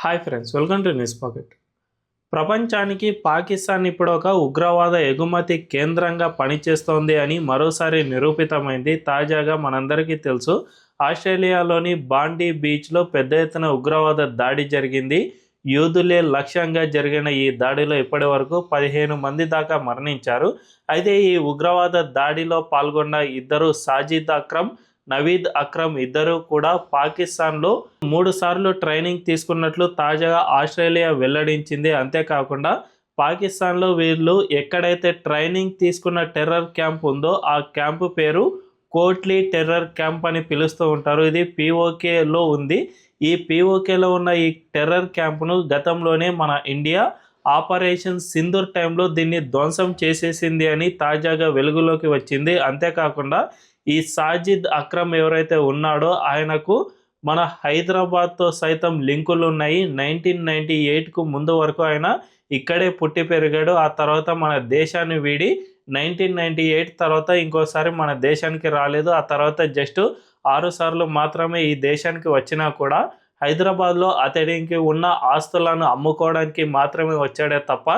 Hi friends, welcome to news pocket. ప్రపంచానికి పాకిస్తాన్ ఇప్పుడు ఒక ఉగ్రవాద ఎగుమతి కేంద్రంగా పనిచేస్తోంది అని మరోసారి నిరూపితమైంది. తాజాగా మనందరికీ తెలుసు, ఆస్ట్రేలియాలోని బాండీ బీచ్లో పెద్ద ఎత్తున ఉగ్రవాద దాడి జరిగింది. యూదులే లక్ష్యంగా జరిగిన ఈ దాడిలో ఇప్పటి వరకు 15 మంది దాకా మరణించారు. అయితే ఈ ఉగ్రవాద దాడిలో పాల్గొన్న ఇద్దరు, సాజిద్ అక్రమ్, నవీద్ అక్రమ్ ఇద్దరు కూడా పాకిస్తాన్లో 3 సార్లు ట్రైనింగ్ తీసుకున్నట్లు తాజాగా ఆస్ట్రేలియా వెల్లడించింది. అంతేకాకుండా పాకిస్తాన్లో వీళ్ళు ఎక్కడైతే ట్రైనింగ్ తీసుకున్న టెర్రర్ క్యాంప్ ఉందో ఆ క్యాంపు పేరు కోట్లీ టెర్రర్ క్యాంప్ అని పిలుస్తూ ఉంటారు. ఇది పీఓకేలో ఉంది. ఈ పీఓకేలో ఉన్న ఈ టెర్రర్ క్యాంపును గతంలోనే మన ఇండియా ఆపరేషన్ సింధూర్ టైంలో దీన్ని ధ్వంసం చేసేసింది అని తాజాగా వెలుగులోకి వచ్చింది. అంతేకాకుండా ఈ సాజిద్ అక్రమ్ ఎవరైతే ఉన్నాడో ఆయనకు మన హైదరాబాద్తో సైతం లింకులు ఉన్నాయి. 1998కు ముందు వరకు ఆయన ఇక్కడే పుట్టి పెరిగాడు. ఆ తర్వాత మన దేశాన్ని వీడి 1998 తర్వాత ఇంకోసారి మన దేశానికి రాలేదు. ఆ తర్వాత జస్ట్ 6 సార్లు మాత్రమే ఈ దేశానికి వచ్చినా కూడా హైదరాబాద్లో అతడికి ఉన్న ఆస్తులను అమ్ముకోవడానికి మాత్రమే వచ్చాడే తప్ప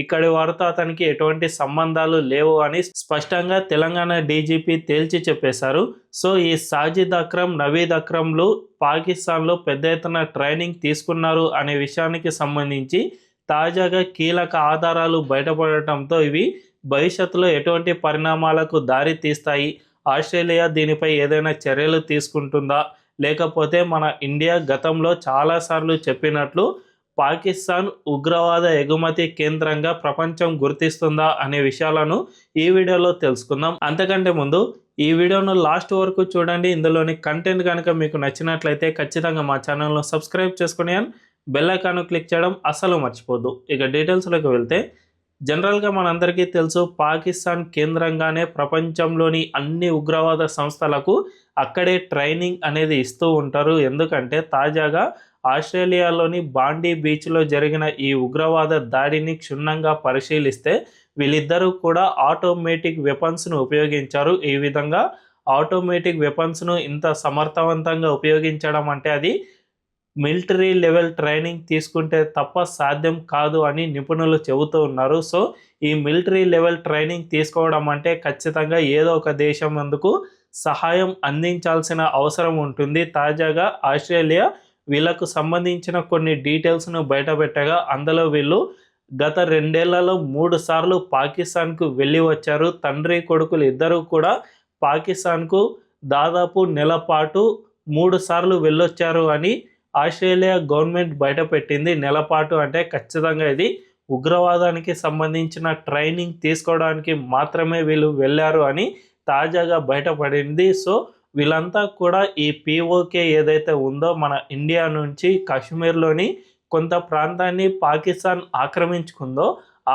ఇక్కడి వారితో అతనికి ఎటువంటి సంబంధాలు లేవు అని స్పష్టంగా తెలంగాణ డీజీపీ తేల్చి చెప్పేశారు. సో ఈ సాజిద్ అక్రమ్, నవీద్ అక్రమ్లు పాకిస్తాన్లో పెద్ద ఎత్తున ట్రైనింగ్ తీసుకున్నారు అనే విషయానికి సంబంధించి తాజాగా కీలక ఆధారాలు బయటపడటంతో ఇవి భవిష్యత్తులో ఎటువంటి పరిణామాలకు దారి తీస్తాయి, ఆస్ట్రేలియా దీనిపై ఏదైనా చర్యలు తీసుకుంటుందా, లేకపోతే మన ఇండియా గతంలో చాలాసార్లు చెప్పినట్లు పాకిస్తాన్ ఉగ్రవాద ఎగుమతి కేంద్రంగా ప్రపంచం గుర్తిస్తుందా అనే విషయాలను ఈ వీడియోలో తెలుసుకుందాం. అంతకంటే ముందు ఈ వీడియోను లాస్ట్ వరకు చూడండి. ఇందులోని కంటెంట్ కనుక మీకు నచ్చినట్లయితే ఖచ్చితంగా మా ఛానల్ను సబ్స్క్రైబ్ చేసుకుని బెల్ ఐకాన్ క్లిక్ చేయడం అస్సలు మర్చిపోద్దు. ఇక డీటెయిల్స్లోకి వెళ్తే, జనరల్గా మనందరికీ తెలుసు, పాకిస్తాన్ కేంద్రంగానే ప్రపంచంలోని అన్ని ఉగ్రవాద సంస్థలకు అక్కడే ట్రైనింగ్ అనేది ఇస్తూ ఉంటారు. ఎందుకంటే తాజాగా ఆస్ట్రేలియాలోని బాండీ బీచ్లో జరిగిన ఈ ఉగ్రవాద దాడిని క్షుణ్ణంగా పరిశీలిస్తే వీళ్ళిద్దరూ కూడా ఆటోమేటిక్ వెపన్స్ను ఉపయోగించారు. ఈ విధంగా ఆటోమేటిక్ వెపన్స్ను ఇంత సమర్థవంతంగా ఉపయోగించడం అంటే అది మిలిటరీ లెవెల్ ట్రైనింగ్ తీసుకుంటే తప్ప సాధ్యం కాదు అని నిపుణులు చెబుతూ ఉన్నారు. సో ఈ మిలిటరీ లెవెల్ ట్రైనింగ్ తీసుకోవడం అంటే ఖచ్చితంగా ఏదో ఒక దేశం అందుకు సహాయం అందించాల్సిన అవసరం ఉంటుంది. తాజాగా ఆస్ట్రేలియా వీళ్ళకు సంబంధించిన కొన్ని డీటెయిల్స్ను బయటపెట్టగా అందులో వీళ్ళు గత 2 ఏళ్లలో 3 సార్లు పాకిస్తాన్కు వెళ్ళి వచ్చారు. తండ్రి కొడుకులు ఇద్దరు కూడా పాకిస్తాన్కు దాదాపు నెల పాటు 3 సార్లు వెళ్ళొచ్చారు అని ఆస్ట్రేలియా గవర్నమెంట్ బయటపెట్టింది. నెలపాటు అంటే ఖచ్చితంగా ఇది ఉగ్రవాదానికి సంబంధించిన ట్రైనింగ్ తీసుకోవడానికి మాత్రమే వీళ్ళు వెళ్ళారు అని తాజాగా బయటపడింది. సో వీళ్ళంతా కూడా ఈ పీఓకే ఏదైతే ఉందో మన ఇండియా నుంచి కాశ్మీర్లోని కొంత ప్రాంతాన్ని పాకిస్తాన్ ఆక్రమించుకుందో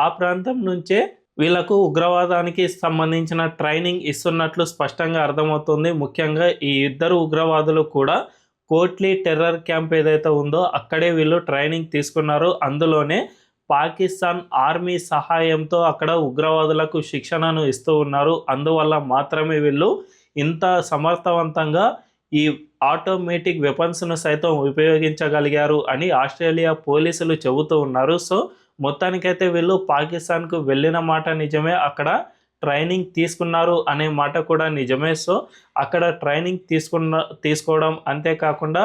ఆ ప్రాంతం నుంచే వీళ్ళకు ఉగ్రవాదానికి సంబంధించిన ట్రైనింగ్ ఇస్తున్నట్లు స్పష్టంగా అర్థమవుతుంది. ముఖ్యంగా ఈ ఇద్దరు ఉగ్రవాదులు కూడా కోట్లీ టెర్రర్ క్యాంప్ ఏదైతే ఉందో అక్కడే వీళ్ళు ట్రైనింగ్ తీసుకున్నారు. అందులోనే పాకిస్తాన్ ఆర్మీ సహాయంతో అక్కడ ఉగ్రవాదులకు శిక్షణను ఇస్తూ ఉన్నారు. అందువల్ల మాత్రమే వీళ్ళు ఇంత సమర్థవంతంగా ఈ ఆటోమేటిక్ వెపన్స్ను సైతం ఉపయోగించగలిగారు అని ఆస్ట్రేలియా పోలీసులు చెబుతూ ఉన్నారు. సో మొత్తానికైతే వీళ్ళు పాకిస్తాన్కు వెళ్ళిన మాట నిజమే, అక్కడ ట్రైనింగ్ తీసుకున్నారు అనే మాట కూడా నిజమే. సో అక్కడ ట్రైనింగ్ తీసుకోవడం అంతేకాకుండా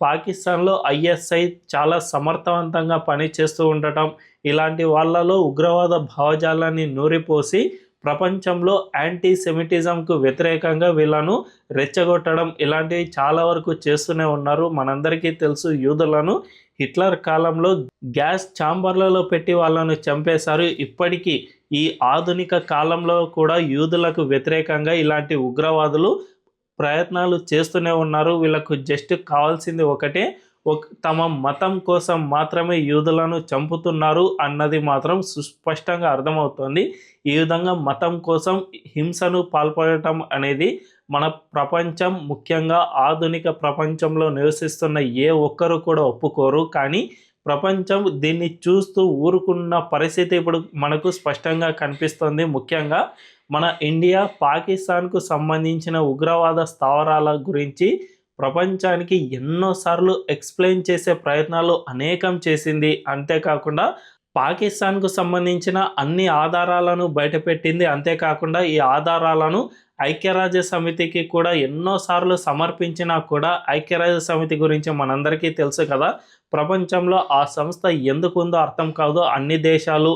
పాకిస్తాన్లో ఐఎస్ఐ చాలా సమర్థవంతంగా పనిచేస్తూ ఉండటం, ఇలాంటి వాళ్ళలో ఉగ్రవాద భావజాలాన్ని నూరిపోసి ప్రపంచంలో యాంటీ సెమిటిజంకు వ్యతిరేకంగా వీళ్ళను రెచ్చగొట్టడం ఇలాంటివి చాలా వరకు చేస్తూనే ఉన్నారు. మనందరికీ తెలుసు, యూదులను హిట్లర్ కాలంలో గ్యాస్ ఛాంబర్లలో పెట్టి వాళ్ళను చంపేశారు. ఇప్పటికీ ఈ ఆధునిక కాలంలో కూడా యూదులకు వ్యతిరేకంగా ఇలాంటి ఉగ్రవాదులు ప్రయత్నాలు చేస్తూనే ఉన్నారు. వీళ్ళకు జస్ట్ కావాల్సింది ఒకటే, తమ మతం కోసం మాత్రమే యూదులను చంపుతున్నారు అన్నది మాత్రం సుస్పష్టంగా అర్థమవుతోంది. ఈ విధంగా మతం కోసం హింసను పాల్పడటం అనేది మన ప్రపంచం, ముఖ్యంగా ఆధునిక ప్రపంచంలో నివసిస్తున్న ఏ ఒక్కరు కూడా ఒప్పుకోరు. కానీ ప్రపంచం దీన్ని చూస్తూ ఊరుకున్న పరిస్థితి ఇప్పుడు మనకు స్పష్టంగా కనిపిస్తుంది. ముఖ్యంగా మన ఇండియా పాకిస్తాన్కు సంబంధించిన ఉగ్రవాద స్థావరాల గురించి ప్రపంచానికి ఎన్నోసార్లు ఎక్స్ప్లెయిన్ చేసే ప్రయత్నాలు అనేకం చేసింది. అంతేకాకుండా పాకిస్తాన్‌కు సంబంధించిన అన్ని ఆధారాలను బయటపెట్టింది. అంతేకాకుండా ఈ ఆధారాలను ఐక్యరాజ్య సమితికి కూడా ఎన్నోసార్లు సమర్పించినా కూడా ఐక్యరాజ్య సమితి గురించి మనందరికీ తెలుసు కదా! ప్రపంచంలో ఆ సంస్థ ఎందుకుందో అర్థం కాదు. అన్ని దేశాలు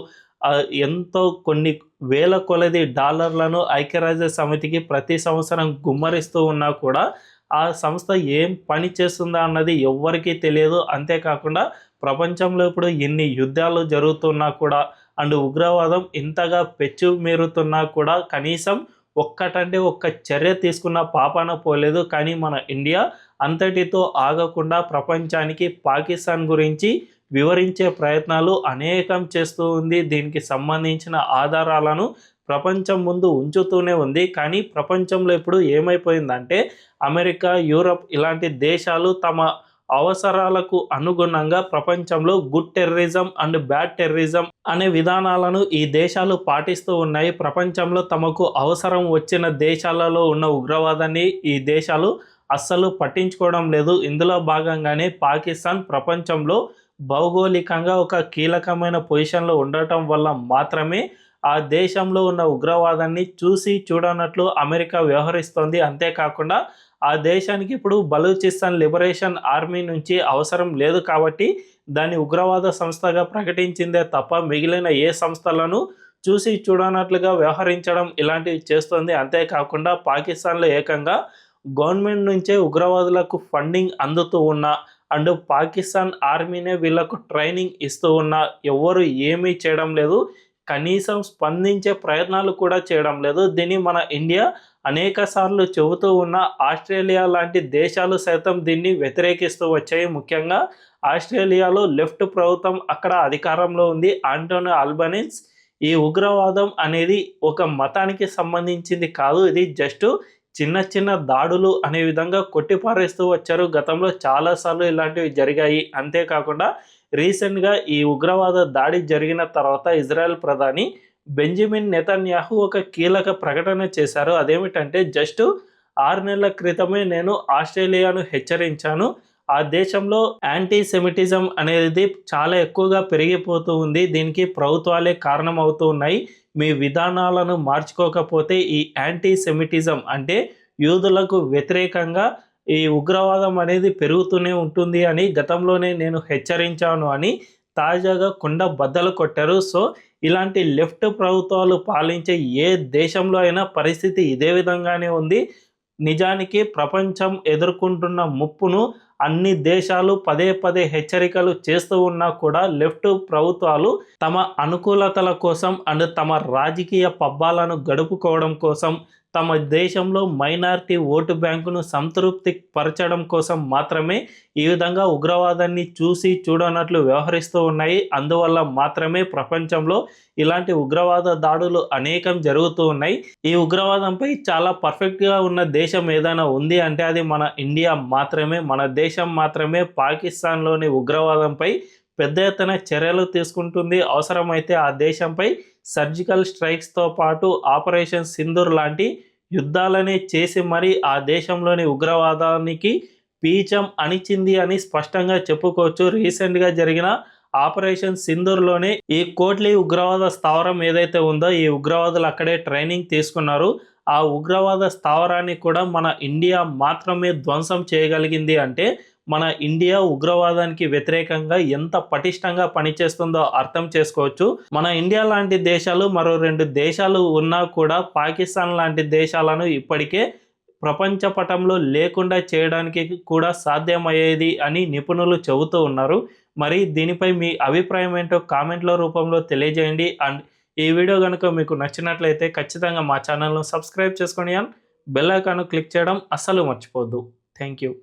ఎంతో కొన్ని వేల కొలది డాలర్లను ఐక్యరాజ్య సమితికి ప్రతి సంవత్సరం గుమ్మరిస్తూ ఉన్నా కూడా ఆ సంస్థ ఏం పని చేస్తుందా అన్నది ఎవ్వరికీ తెలియదు. అంతేకాకుండా ప్రపంచంలో ఇప్పుడు ఎన్ని యుద్ధాలు జరుగుతున్నా కూడా అండ్ ఉగ్రవాదం ఇంతగా పెచ్చు మీరుతున్నా కూడా కనీసం ఒక్కటంటే ఒక్క చర్య తీసుకున్న పాపాన పోలేదు. కానీ మన ఇండియా అంతటితో ఆగకుండా ప్రపంచానికి పాకిస్తాన్ గురించి వివరించే ప్రయత్నాలు అనేకం చేస్తూ ఉంది. దీనికి సంబంధించిన ఆధారాలను ప్రపంచం ముందు ఉంచుతూనే ఉంది. కానీ ప్రపంచంలో ఇప్పుడు ఏమైపోయిందంటే అమెరికా, యూరప్ ఇలాంటి దేశాలు తమ అవసరాలకు అనుగుణంగా ప్రపంచంలో good terrorism and bad terrorism అనే విధానాలను ఈ దేశాలు పాటిస్తూ ఉన్నాయి. ప్రపంచంలో తమకు అవసరం వచ్చిన దేశాలలో ఉన్న ఉగ్రవాదాన్ని ఈ దేశాలు అస్సలు పట్టించుకోవడం లేదు. ఇందులో భాగంగానే పాకిస్తాన్ ప్రపంచంలో భౌగోళికంగా ఒక కీలకమైన పొజిషన్లో ఉండటం వల్ల మాత్రమే ఆ దేశంలో ఉన్న ఉగ్రవాదాన్ని చూసి చూడనట్లు అమెరికా వ్యవహరిస్తోంది. అంతేకాకుండా ఆ దేశానికి ఇప్పుడు బలూచిస్తాన్ లిబరేషన్ ఆర్మీ నుంచి అవసరం లేదు కాబట్టి దాన్ని ఉగ్రవాద సంస్థగా ప్రకటించిందే తప్ప మిగిలిన ఏ సంస్థలను చూసి చూడనట్లుగా వ్యవహరించడం ఇలాంటివి చేస్తుంది. అంతేకాకుండా పాకిస్తాన్లో ఏకంగా గవర్నమెంట్ నుంచే ఉగ్రవాదులకు ఫండింగ్ అందుతూ ఉన్న అండ్ పాకిస్తాన్ ఆర్మీనే వీళ్ళకు ట్రైనింగ్ ఇస్తూ ఉన్న ఎవరు ఏమీ చేయడం లేదు. కనీసం స్పందించే ప్రయత్నాలు కూడా చేయడం లేదు. దీన్ని మన ఇండియా అనేక సార్లు చెబుతూ ఉన్న ఆస్ట్రేలియా లాంటి దేశాలు సైతం దీన్ని వ్యతిరేకిస్తూ వచ్చాయి. ముఖ్యంగా ఆస్ట్రేలియాలో లెఫ్ట్ ప్రభుత్వం అక్కడ అధికారంలో ఉంది. ఆంటోనీ ఆల్బనీస్ ఈ ఉగ్రవాదం అనేది ఒక మతానికి సంబంధించింది కాదు, ఇది జస్ట్ చిన్న చిన్న దాడులు అనే విధంగా కొట్టిపారేస్తూ వచ్చారు. గతంలో చాలాసార్లు ఇలాంటివి జరిగాయి. అంతేకాకుండా రీసెంట్గా ఈ ఉగ్రవాద దాడి జరిగిన తర్వాత ఇజ్రాయెల్ ప్రధాని బెంజమిన్ నెతన్యాహు ఒక కీలక ప్రకటన చేశారు. అదేమిటంటే జస్ట్ 6 నెలల క్రితమే నేను ఆస్ట్రేలియాను హెచ్చరించాను, ఆ దేశంలో యాంటీ సెమిటిజం అనేది చాలా ఎక్కువగా పెరిగిపోతూ ఉంది, దీనికి ప్రభుత్వాలే కారణం అవుతూ ఉన్నాయి, మీ విధానాలను మార్చుకోకపోతే ఈ యాంటీ సెమిటిజం అంటే యూదులకు వ్యతిరేకంగా ఈ ఉగ్రవాదం అనేది పెరుగుతూనే ఉంటుంది అని గతంలోనే నేను హెచ్చరించాను అని తాజాగా కుండ బద్దలు కొట్టారు. సో ఇలాంటి లెఫ్ట్ ప్రభుత్వాలు పాలించే ఏ దేశంలో అయినా పరిస్థితి ఇదే విధంగానే ఉంది. నిజానికి ప్రపంచం ఎదుర్కొంటున్న ముప్పును అన్ని దేశాలు పదే పదే హెచ్చరికలు చేస్తూ ఉన్నా కూడా లెఫ్ట్ ప్రభుత్వాలు తమ అనుకూలతల కోసం అండ్ తమ రాజకీయ పబ్బాలను గడుపుకోవడం కోసం, తమ దేశంలో మైనారిటీ ఓటు బ్యాంకును సంతృప్తి పరచడం కోసం మాత్రమే ఈ విధంగా ఉగ్రవాదాన్ని చూసి చూడనట్లు వ్యవహరిస్తూ ఉన్నాయి. అందువల్ల మాత్రమే ప్రపంచంలో ఇలాంటి ఉగ్రవాద దాడులు అనేకం జరుగుతూ ఉన్నాయి. ఈ ఉగ్రవాదంపై చాలా పర్ఫెక్ట్గా ఉన్న దేశం ఏదైనా ఉంది అంటే అది మన ఇండియా మాత్రమే. మన దేశం మాత్రమే పాకిస్తాన్లోని ఉగ్రవాదంపై పెద్ద ఎత్తున చర్యలు తీసుకుంటుంది. అవసరమైతే ఆ దేశంపై సర్జికల్ స్ట్రైక్స్తో పాటు ఆపరేషన్ సింధూర్ లాంటి యుద్ధాలనే చేసి మరి ఆ దేశంలోని ఉగ్రవాదానికి పీచం అణిచింది అని స్పష్టంగా చెప్పుకోవచ్చు. రీసెంట్గా జరిగిన ఆపరేషన్ సింధూర్లోనే ఈ కోట్లీ ఉగ్రవాద స్థావరం ఏదైతే ఉందో ఈ ఉగ్రవాదులు అక్కడే ట్రైనింగ్ తీసుకున్నారు. ఆ ఉగ్రవాద స్థావరాన్ని కూడా మన ఇండియా మాత్రమే ధ్వంసం చేయగలిగింది అంటే మన ఇండియా ఉగ్రవాదానికి వ్యతిరేకంగా ఎంత పటిష్టంగా పనిచేస్తుందో అర్థం చేసుకోవచ్చు. మన ఇండియా లాంటి దేశాలు మరో 2 దేశాలు ఉన్నా కూడా పాకిస్తాన్ లాంటి దేశాలను ఇప్పటికే ప్రపంచ పటంలో లేకుండా చేయడానికి కూడా సాధ్యమయ్యేది అని నిపుణులు చెబుతూ ఉన్నారు. మరి దీనిపై మీ అభిప్రాయం ఏంటో కామెంట్ల రూపంలో తెలియజేయండి. అండ్ ఈ వీడియో కనుక మీకు నచ్చినట్లయితే ఖచ్చితంగా మా ఛానల్ను సబ్స్క్రైబ్ చేసుకోండి అండ్ బెల్ ఐకాన్ క్లిక్ చేయడం అస్సలు మర్చిపోవద్దు. Thank you.